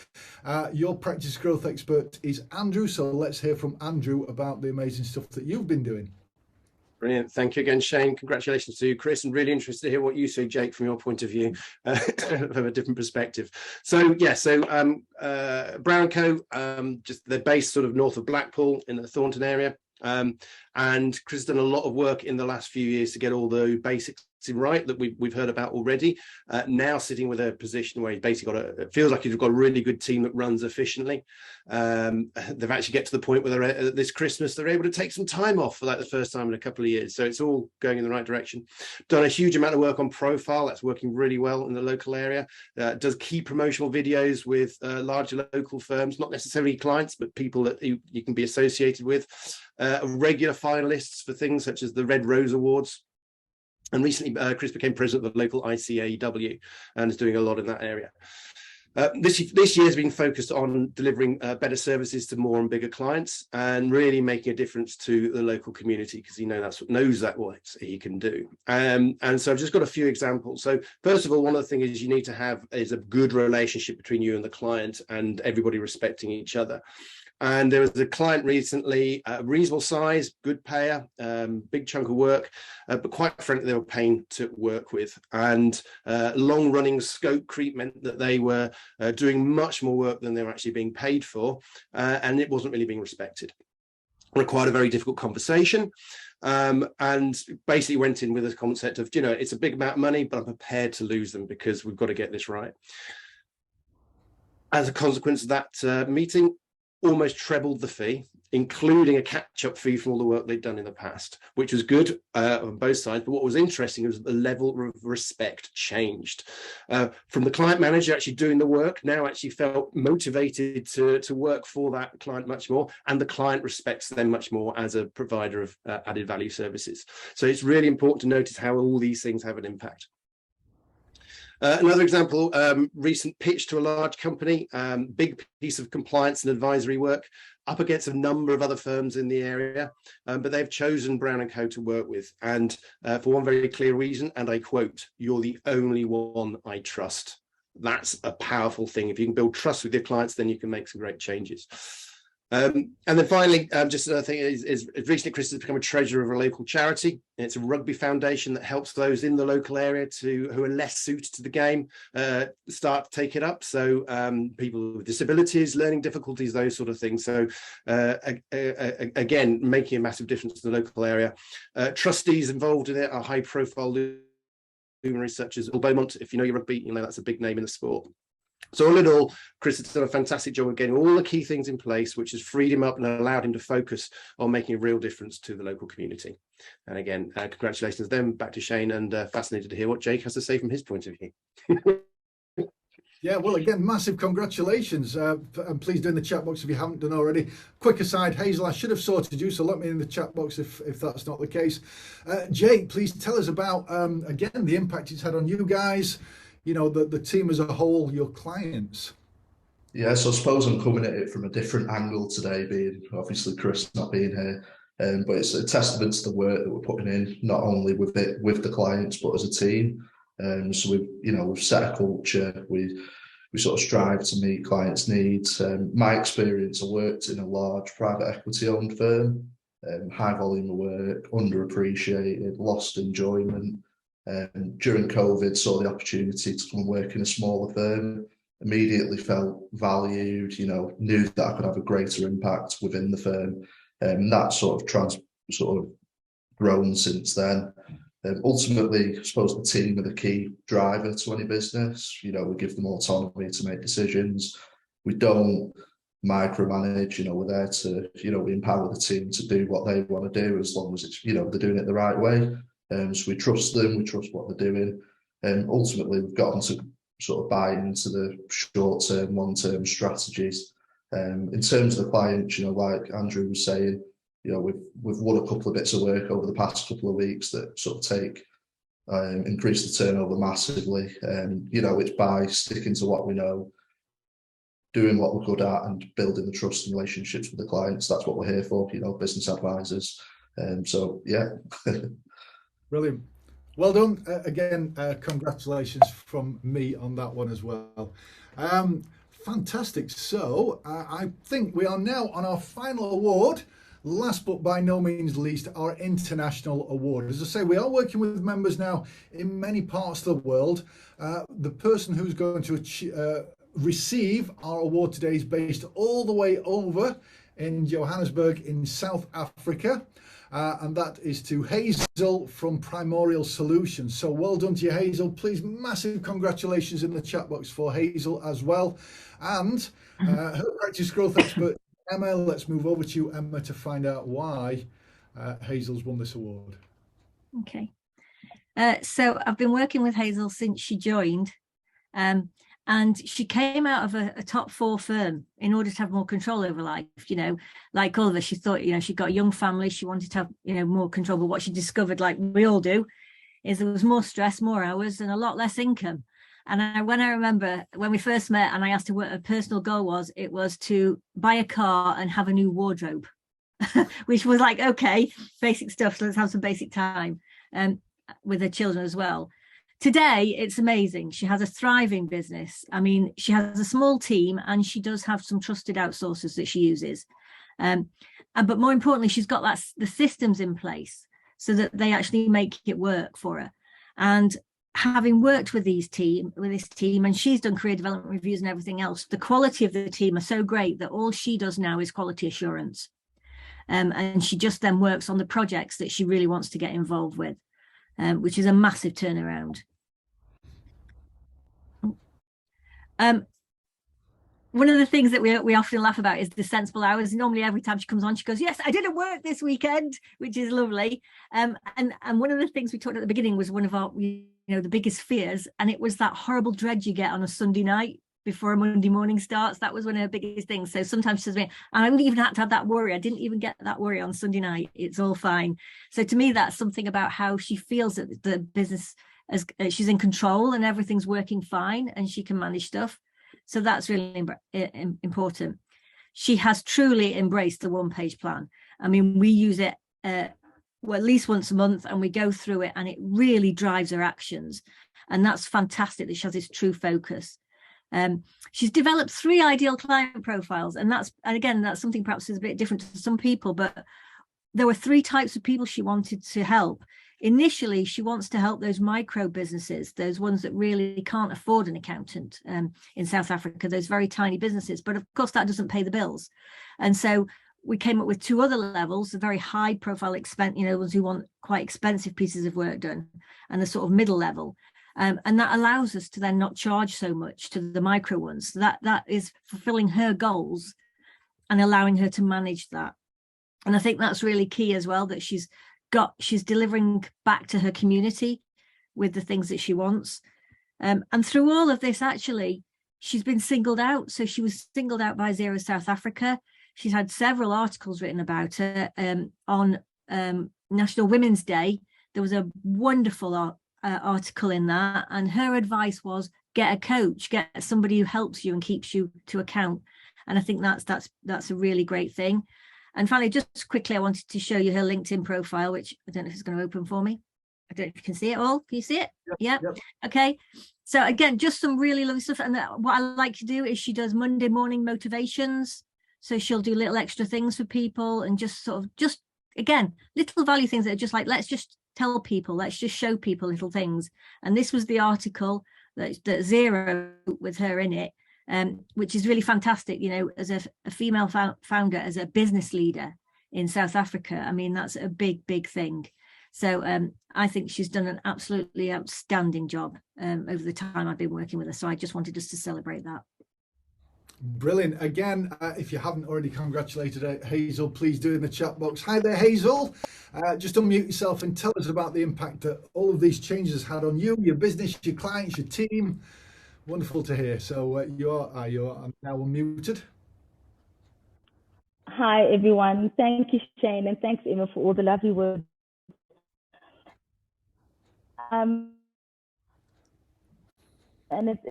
Your practice growth expert is Andrew. So let's hear from Andrew about the amazing stuff that you've been doing. Brilliant. Thank you again, Shane. Congratulations to you, Chris, and really interested to hear what you say, Jake, from your point of view, from a different perspective. So, Brown & Co., they're based sort of north of Blackpool in the Thornton area. And and Chris has done a lot of work in the last few years to get all the basics right that we've heard about already. Now sitting with a position where he basically it feels like he's got a really good team that runs efficiently. They've actually get to the point where they're this Christmas they're able to take some time off for like the first time in a couple of years. So it's all going in the right direction. Done a huge amount of work on profile. That's working really well in the local area. Does key promotional videos with larger local firms, not necessarily clients, but people that you can be associated with. Regular finalists for things such as the Red Rose Awards. And recently, Chris became president of the local ICAEW and is doing a lot in that area. This year has been focused on delivering better services to more and bigger clients and really making a difference to the local community, because he knows what he can do. And so I've just got a few examples. So first of all, one of the things you need to have is a good relationship between you and the client and everybody respecting each other. And there was a client recently, reasonable size, good payer, big chunk of work, but quite frankly, they were a pain to work with. And long-running scope creep meant that they were doing much more work than they were actually being paid for, and it wasn't really being respected. Required a very difficult conversation, and basically went in with a concept of, it's a big amount of money, but I'm prepared to lose them because we've got to get this right. As a consequence of that meeting, almost trebled the fee, including a catch-up fee from all the work they'd done in the past, which was good on both sides. But what was interesting was that the level of respect changed. From the client manager actually doing the work, now actually felt motivated to work for that client much more, and the client respects them much more as a provider of added value services. So it's really important to notice how all these things have an impact. Another example, recent pitch to a large company, big piece of compliance and advisory work, up against a number of other firms in the area, but they've chosen Brown & Co to work with, and for one very clear reason, and I quote, "You're the only one I trust." That's a powerful thing. If you can build trust with your clients, then you can make some great changes. And then finally, just another thing is recently Chris has become a treasurer of a local charity. It's a rugby foundation that helps those in the local area who are less suited to the game start to take it up. So people with disabilities, learning difficulties, those sort of things. So again, making a massive difference to the local area. Trustees involved in it are high profile luminaries such as Will Beaumont. If you know your rugby, that's a big name in the sport. So all in all, Chris has done a fantastic job of getting all the key things in place, which has freed him up and allowed him to focus on making a real difference to the local community. And again, congratulations to them. Back to Shane, and fascinated to hear what Jake has to say from his point of view. Yeah, well, again, massive congratulations. And please do in the chat box if you haven't done already. Quick aside, Hazel, I should have sorted you, so let me in the chat box if that's not the case. Jake, please tell us about, again, the impact it's had on you guys, the team as a whole, your clients. Yeah, so I suppose I'm coming at it from a different angle today, being obviously Chris not being here, but it's a testament to the work that we're putting in, not only with the clients, but as a team. So we've set a culture. We sort of strive to meet clients' needs. My experience, I worked in a large private equity-owned firm, high volume of work, underappreciated, lost enjoyment. During COVID, saw the opportunity to come and work in a smaller firm, immediately felt valued, knew that I could have a greater impact within the firm. And that sort of grown since then. Ultimately, I suppose the team are the key driver to any business. We give them autonomy to make decisions. We don't micromanage, we're there to, we empower the team to do what they want to do as long as it's, they're doing it the right way. So we trust them, we trust what they're doing. And ultimately, we've got them to sort of buy into the short-term, long-term strategies. In terms of the clients, like Andrew was saying, we've won a couple of bits of work over the past couple of weeks that sort of increase the turnover massively. It's by sticking to what we know, doing what we're good at, and building the trust and relationships with the clients. That's what we're here for, business advisors. So yeah. Brilliant. Well done. Again, congratulations from me on that one as well. Fantastic. So I think we are now on our final award. Last but by no means least, our international award. As I say, we are working with members now in many parts of the world. The person who's going to receive our award today is based all the way over in Johannesburg in South Africa. and that is to Hazel from Primorial Solutions. So well done to you, Hazel. Please, massive congratulations in the chat box for Hazel as well. And her practice growth expert, Emma. Let's move over to you, Emma, to find out why Hazel's won this award. Okay. So I've been working with Hazel since she joined. And she came out of a top 4 firm in order to have more control over life. You know, like all of us, she thought, you know, she got a young family, she wanted to have, you know, more control. But what she discovered, like we all do, is there was more stress, more hours, and a lot less income. And when I remember when we first met and I asked her what her personal goal was, it was to buy a car and have a new wardrobe, which was like, okay, basic stuff. So let's have some basic time with her children as well. Today, it's amazing. She has a thriving business. I mean, she has a small team and she does have some trusted outsourcers that she uses. But more importantly, she's got the systems in place so that they actually make it work for her. And having worked with this team, and she's done career development reviews and everything else, the quality of the team are so great that all she does now is quality assurance. And she just then works on the projects that she really wants to get involved with, which is a massive turnaround. One of the things that we often laugh about is the sensible hours. Normally, every time she comes on, she goes, "Yes, I didn't work this weekend," which is lovely. And one of the things we talked at the beginning was one of our, you know, the biggest fears, and it was that horrible dread you get on a Sunday night before a Monday morning starts. That was one of her biggest things. So sometimes she says to me, "I haven't even had to have that worry. I didn't even get that worry on Sunday night. It's all fine." So to me, that's something about how she feels that the business, as she's in control and everything's working fine and she can manage stuff. So that's really important. She has truly embraced the one-page plan. I mean, we use it at least once a month and we go through it and it really drives her actions. And that's fantastic that she has this true focus. She's developed 3 ideal client profiles. And again, that's something perhaps is a bit different to some people, but there were 3 types of people she wanted to help. Initially, she wants to help those micro businesses, those ones that really can't afford an accountant in South Africa, those very tiny businesses. But of course, that doesn't pay the bills. And so we came up with 2 other levels, the very high profile expense, you know, ones who want quite expensive pieces of work done, and the sort of middle level. And that allows us to then not charge so much to the micro ones. So that is fulfilling her goals and allowing her to manage that. And I think that's really key as well, that she's delivering back to her community with the things that she wants. And through all of this, actually, she's been singled out. So she was singled out by Zero South Africa. She's had several articles written about her on National Women's Day. There was a wonderful article in that. And her advice was, get a coach, get somebody who helps you and keeps you to account. And I think that's a really great thing. And finally, just quickly, I wanted to show you her LinkedIn profile, which I don't know if it's going to open for me. I don't know if you can see it all. Can you see it? Yep. Okay. So again, just some really lovely stuff. And what I like to do is she does Monday morning motivations. So she'll do little extra things for people and just again, little value things that are just like, let's just tell people, let's just show people little things. And this was the article that Zero with her in it. Which is really fantastic, you know, as a female founder, as a business leader in South Africa. I mean, that's a big, big thing. So I think she's done an absolutely outstanding job over the time I've been working with her. So I just wanted us to celebrate that. Brilliant. Again, if you haven't already congratulated Hazel, please do in the chat box. Hi there, Hazel. Just unmute yourself and tell us about the impact that all of these changes had on you, your business, your clients, your team. Wonderful to hear. So you're now unmuted. Hi, everyone. Thank you, Shane, and thanks, Emma, for all the lovely words. And it's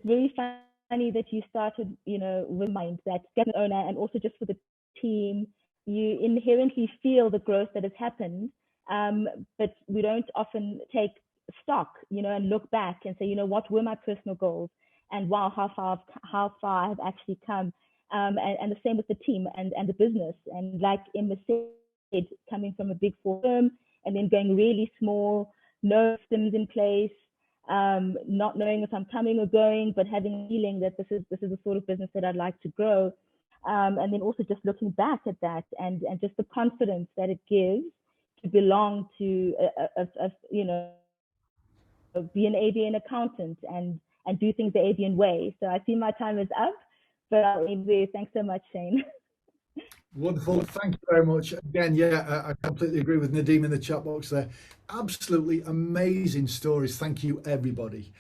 very funny that you started, you know, with mind that get an owner, and also just for the team, you inherently feel the growth that has happened, but we don't often take stock, you know, and look back and say, you know, what were my personal goals, and wow, how far I've actually come, and the same with the team and the business. And like Emma said, coming from a big 4 firm and then going really small, no systems in place, not knowing if I'm coming or going, but having a feeling that this is the sort of business that I'd like to grow. And then also just looking back at that and just the confidence that it gives to belong to be an AVN accountant and do things the AVN way. So I see my time is up, but I'll leave there. Thanks so much, Shane. Wonderful. Thank you very much. Again, yeah, I completely agree with Nadeem in the chat box there. Absolutely amazing stories. Thank you, everybody.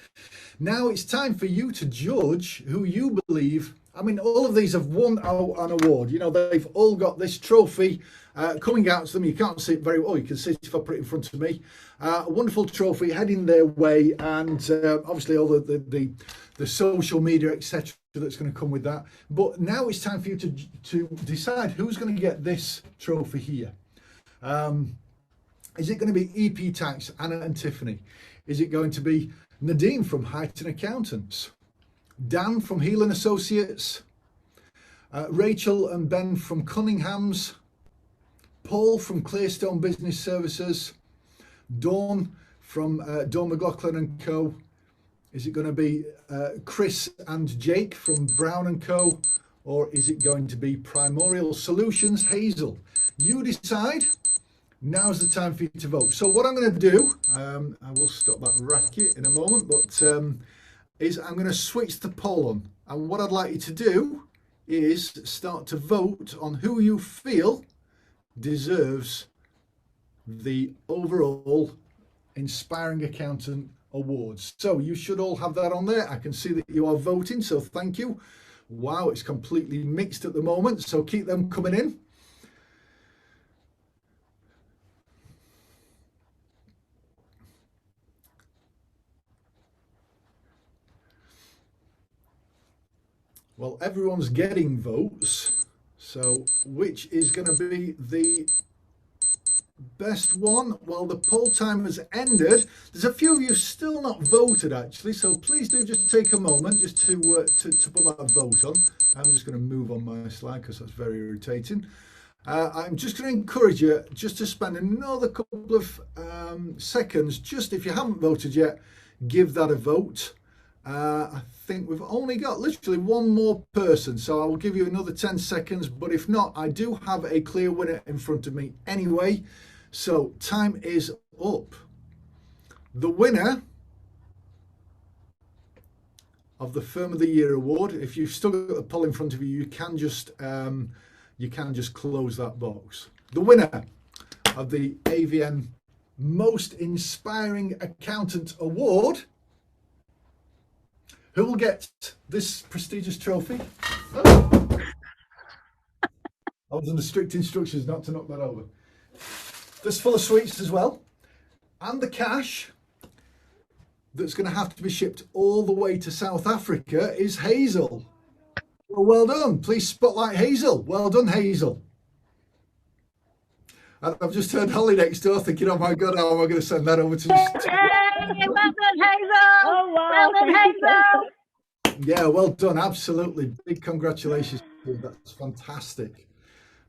Now it's time for you to judge who you believe. I mean, all of these have won an award. You know, they've all got this trophy coming out to them. You can't see it very well. You can see it if I put it in front of me. A wonderful trophy heading their way, and obviously all the social media, etc., that's going to come with that. But now it's time for you to decide who's going to get this trophy here. Is it going to be EP Tax, Anna and Tiffany? Is it going to be Nadeem from Highton Accountants? Dan from Healan Associates? Rachel and Ben from Cunningham's? Paul from Clearstone Business Services? Dawn from Dawn McLaughlin and Co? Is it going to be Chris and Jake from Brown and Co? Or is it going to be Primorial Solutions, Hazel? You decide. Now's the time for you to vote. So what I'm going to do, I will stop that racket in a moment, but is I'm going to switch the poll on. And what I'd like you to do is start to vote on who you feel deserves the overall Inspiring Accountant Awards. So you should all have that on there. I can see that you are voting, so thank you. Wow, it's completely mixed at the moment, so keep them coming in. Well, everyone's getting votes, so which is going to be the best one? Well, the poll time has ended. There's a few of you still not voted, actually, so please do just take a moment just to put that vote on. I'm just going to move on my slide because that's very irritating. I'm just going to encourage you just to spend another couple of seconds, just if you haven't voted yet, give that a vote. I think we've only got literally one more person, so I will give you another 10 seconds, but if not, I do have a clear winner in front of me anyway. So time is up. The winner of the Firm of the Year award, if you've still got the poll in front of you, you can just close that box. The winner of the AVN Most Inspiring Accountant Award, who will get this prestigious trophy? Oh. I was under strict instructions not to knock that over. This full of sweets as well, and the cash that's going to have to be shipped all the way to South Africa is Hazel. Well done. Please spotlight Hazel. Well done, Hazel. And I've just heard Holly next door thinking, oh my God, how am I going to send that over to... Yay! Well done, Hazel! Oh, wow. Well done, Hazel! Yeah, well done. Absolutely. Big congratulations. That's fantastic.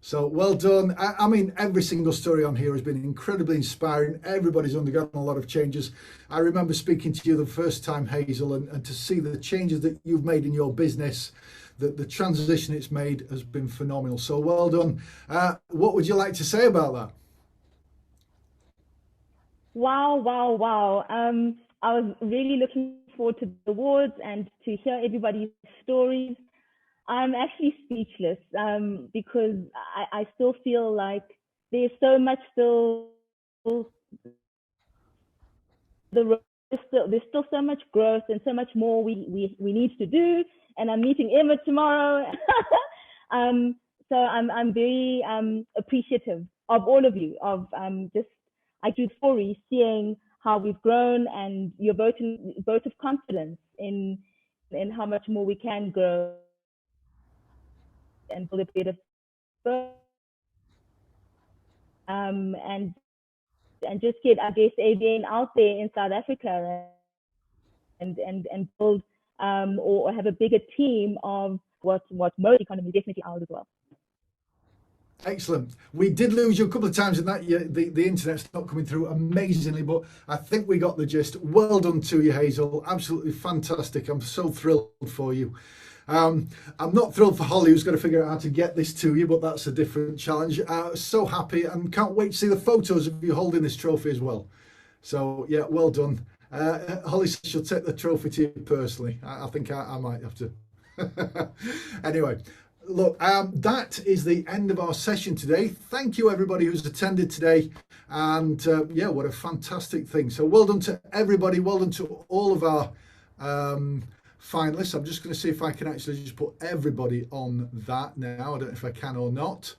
So well done. I mean, every single story on here has been incredibly inspiring. Everybody's undergone a lot of changes. I remember speaking to you the first time, Hazel, and to see the changes that you've made in your business, the transition it's made has been phenomenal. So well done. What would you like to say about that? Wow, wow, wow. I was really looking forward to the awards and to hear everybody's stories. I'm actually speechless because I still feel like there's so much there's still so much growth and so much more we need to do. And I'm meeting Emma tomorrow. So I'm very appreciative of all of you, of I do stories, seeing how we've grown and your vote of confidence in how much more we can grow and build a better and just get, I guess, AVN out there in South Africa and build or have a bigger team of what most economy definitely out as well. Excellent. We did lose you a couple of times in that. The internet's not coming through amazingly, but I think we got the gist. Well done to you, Hazel. Absolutely fantastic. I'm so thrilled for you. I'm not thrilled for Holly, who's going to figure out how to get this to you, but that's a different challenge. So happy and can't wait to see the photos of you holding this trophy as well. So yeah, well done. Holly says she'll take the trophy to you personally. I think I might have to. Anyway, look, that is the end of our session today. Thank you everybody who's attended today. And yeah, what a fantastic thing. So well done to everybody. Well done to all of our finalists. I'm just going to see if I can actually just put everybody on that now. I don't know if I can or not.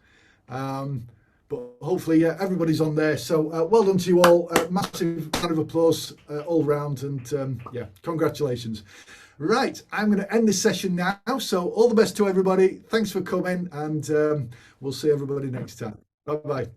But hopefully everybody's on there. So well done to you all. Massive round of applause all round. And yeah, congratulations. Right, I'm going to end this session now. So all the best to everybody. Thanks for coming. And we'll see everybody next time. Bye-bye.